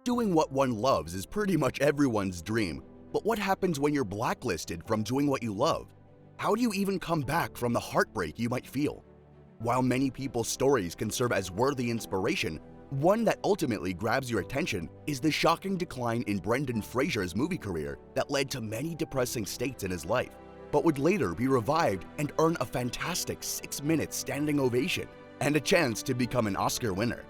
Doing what one loves is pretty much everyone's dream, but what happens when you're blacklisted from doing what you love? How do you even come back from the heartbreak you might feel? While many people's stories can serve as worthy inspiration, one that ultimately grabs your attention is the shocking decline in Brendan Fraser's movie career that led to many depressing states in his life, but would later be revived and earn a fantastic 6-minute standing ovation and a chance to become an Oscar winner.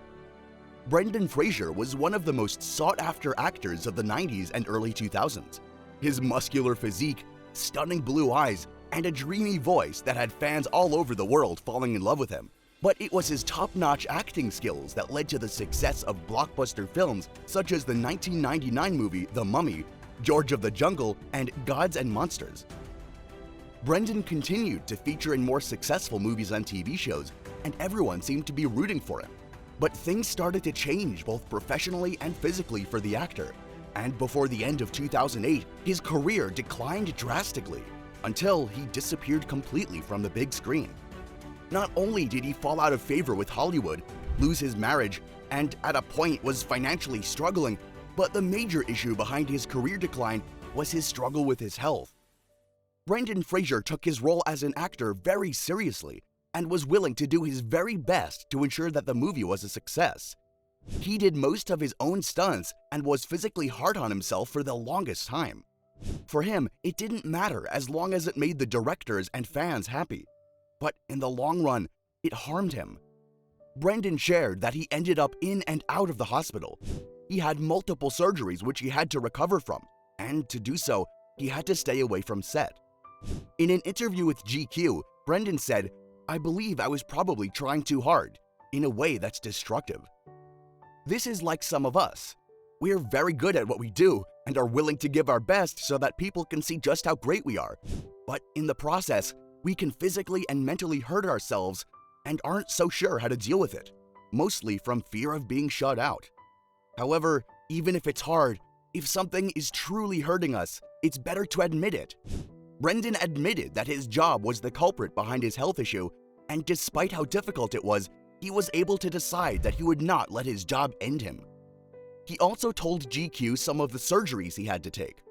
Brendan Fraser was one of the most sought-after actors of the 90s and early 2000s. His muscular physique, stunning blue eyes, and a dreamy voice that had fans all over the world falling in love with him. But it was his top-notch acting skills that led to the success of blockbuster films such as the 1999 movie The Mummy, George of the Jungle, and Gods and Monsters. Brendan continued to feature in more successful movies and TV shows, and everyone seemed to be rooting for him. But things started to change both professionally and physically for the actor, and before the end of 2008, his career declined drastically until he disappeared completely from the big screen. Not only did he fall out of favor with Hollywood, lose his marriage, and at a point was financially struggling, but the major issue behind his career decline was his struggle with his health. Brendan Fraser took his role as an actor very seriously and was willing to do his very best to ensure that the movie was a success. He did most of his own stunts and was physically hard on himself for the longest time. For him, it didn't matter as long as it made the directors and fans happy. But in the long run, it harmed him. Brendan shared that he ended up in and out of the hospital. He had multiple surgeries which he had to recover from, and to do so, he had to stay away from set. In an interview with GQ, Brendan said, "I believe I was probably trying too hard, in a way that's destructive." This is like some of us. We're very good at what we do and are willing to give our best so that people can see just how great we are. But in the process, we can physically and mentally hurt ourselves and aren't so sure how to deal with it, mostly from fear of being shut out. However, even if it's hard, if something is truly hurting us, it's better to admit it. Brendan admitted that his job was the culprit behind his health issue, and despite how difficult it was, he was able to decide that he would not let his job end him. He also told GQ some of the surgeries he had to take.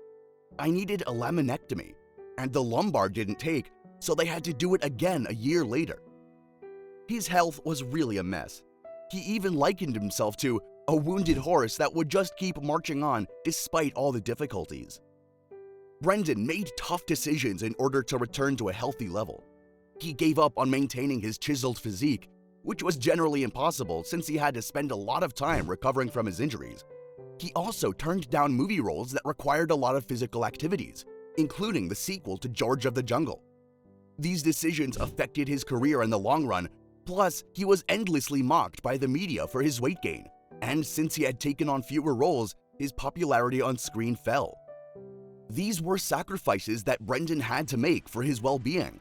"I needed a laminectomy, and the lumbar didn't take, so they had to do it again a year later." His health was really a mess. He even likened himself to a wounded horse that would just keep marching on despite all the difficulties. Brendan made tough decisions in order to return to a healthy level. He gave up on maintaining his chiseled physique, which was generally impossible since he had to spend a lot of time recovering from his injuries. He also turned down movie roles that required a lot of physical activities, including the sequel to George of the Jungle. These decisions affected his career in the long run, plus he was endlessly mocked by the media for his weight gain, and since he had taken on fewer roles, his popularity on screen fell. These were sacrifices that Brendan had to make for his well-being.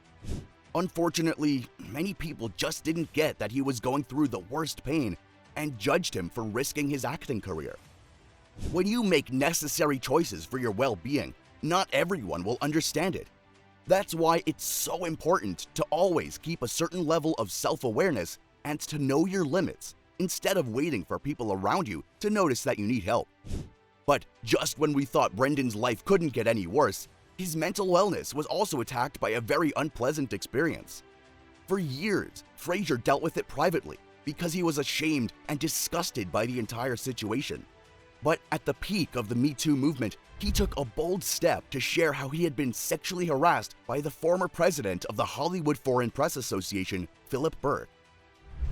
Unfortunately, many people just didn't get that he was going through the worst pain and judged him for risking his acting career. When you make necessary choices for your well-being, not everyone will understand it. That's why it's so important to always keep a certain level of self-awareness and to know your limits instead of waiting for people around you to notice that you need help. But just when we thought Brendan's life couldn't get any worse, his mental wellness was also attacked by a very unpleasant experience. For years, Fraser dealt with it privately because he was ashamed and disgusted by the entire situation. But at the peak of the Me Too movement, he took a bold step to share how he had been sexually harassed by the former president of the Hollywood Foreign Press Association, Philip Burke.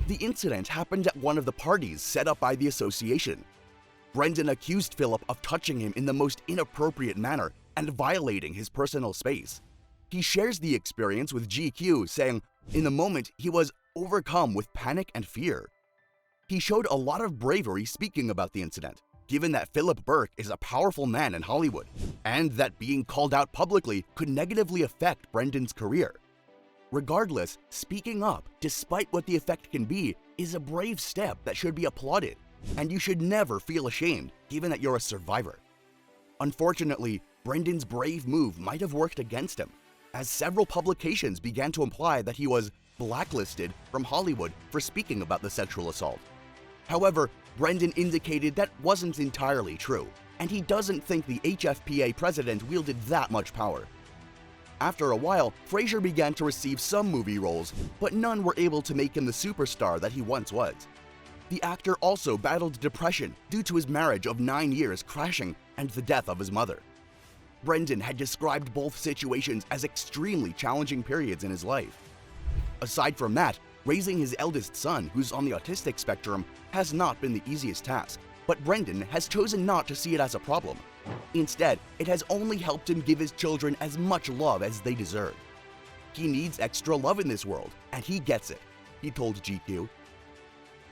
The incident happened at one of the parties set up by the association. Brendan accused Philip of touching him in the most inappropriate manner and violating his personal space. He shares the experience with GQ, saying, "In the moment, he was overcome with panic and fear." He showed a lot of bravery speaking about the incident, given that Philip Burke is a powerful man in Hollywood, and that being called out publicly could negatively affect Brendan's career. Regardless, speaking up, despite what the effect can be, is a brave step that should be applauded, and you should never feel ashamed, given that you're a survivor. Unfortunately, Brendan's brave move might have worked against him, as several publications began to imply that he was blacklisted from Hollywood for speaking about the sexual assault. However, Brendan indicated that wasn't entirely true, and he doesn't think the HFPA president wielded that much power. After a while, Fraser began to receive some movie roles, but none were able to make him the superstar that he once was. The actor also battled depression due to his marriage of 9 years crashing and the death of his mother. Brendan had described both situations as extremely challenging periods in his life. Aside from that, raising his eldest son, who's on the autistic spectrum, has not been the easiest task, but Brendan has chosen not to see it as a problem. Instead, it has only helped him give his children as much love as they deserve. He needs extra love in this world, and he gets it, he told GQ.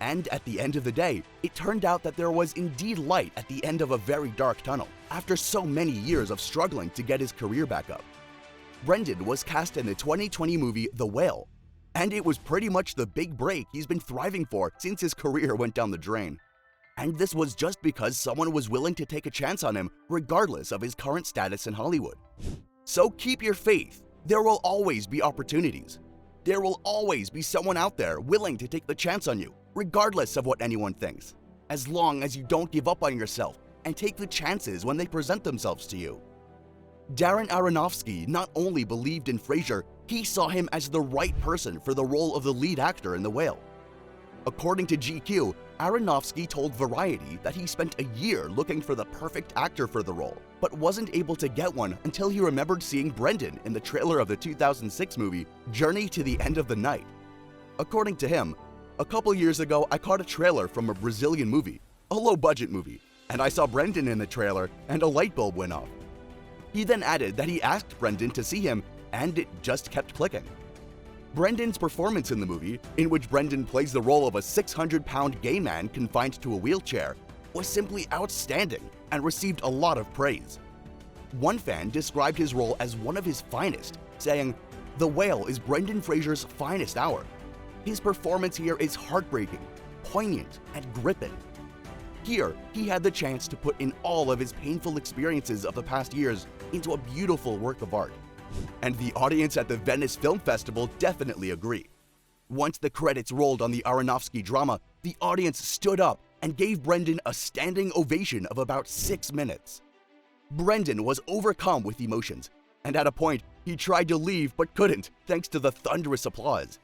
And at the end of the day, it turned out that there was indeed light at the end of a very dark tunnel, after so many years of struggling to get his career back up. Brendan was cast in the 2020 movie The Whale, and it was pretty much the big break he's been thriving for since his career went down the drain. And this was just because someone was willing to take a chance on him regardless of his current status in Hollywood. So keep your faith. There will always be opportunities. There will always be someone out there willing to take the chance on you, regardless of what anyone thinks, as long as you don't give up on yourself and take the chances when they present themselves to you. Darren Aronofsky not only believed in Fraser, he saw him as the right person for the role of the lead actor in The Whale. According to GQ, Aronofsky told Variety that he spent a year looking for the perfect actor for the role, but wasn't able to get one until he remembered seeing Brendan in the trailer of the 2006 movie Journey to the End of the Night. According to him, "A couple years ago I caught a trailer from a Brazilian movie, a low-budget movie, and I saw Brendan in the trailer and a light bulb went off." He then added that he asked Brendan to see him and it just kept clicking. Brendan's performance in the movie, in which Brendan plays the role of a 600-pound gay man confined to a wheelchair, was simply outstanding and received a lot of praise. One fan described his role as one of his finest, saying, "The Whale is Brendan Fraser's finest hour. His performance here is heartbreaking, poignant, and gripping." Here, he had the chance to put in all of his painful experiences of the past years into a beautiful work of art. And the audience at the Venice Film Festival definitely agree. Once the credits rolled on the Aronofsky drama, the audience stood up and gave Brendan a standing ovation of about 6 minutes. Brendan was overcome with emotions, and at a point, he tried to leave but couldn't thanks to the thunderous applause.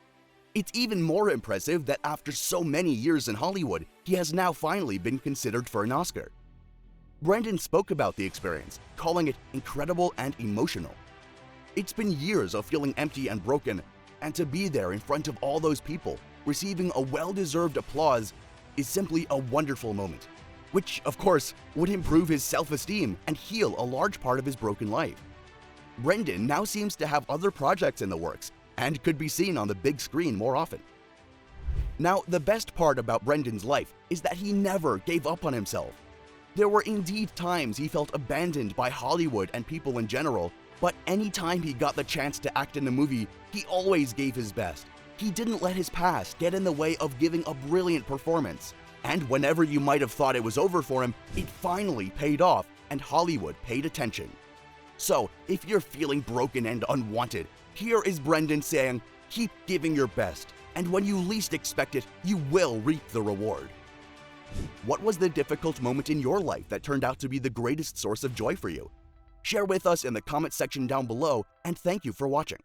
It's even more impressive that after so many years in Hollywood, he has now finally been considered for an Oscar. Brendan spoke about the experience, calling it incredible and emotional. "It's been years of feeling empty and broken, and to be there in front of all those people, receiving a well-deserved applause, is simply a wonderful moment," which, of course, would improve his self-esteem and heal a large part of his broken life. Brendan now seems to have other projects in the works and could be seen on the big screen more often. Now, the best part about Brendan's life is that he never gave up on himself. There were indeed times he felt abandoned by Hollywood and people in general, but anytime he got the chance to act in a movie, he always gave his best. He didn't let his past get in the way of giving a brilliant performance. And whenever you might have thought it was over for him, it finally paid off and Hollywood paid attention. So, if you're feeling broken and unwanted, here is Brendan saying, keep giving your best, and when you least expect it, you will reap the reward. What was the difficult moment in your life that turned out to be the greatest source of joy for you? Share with us in the comment section down below, and thank you for watching.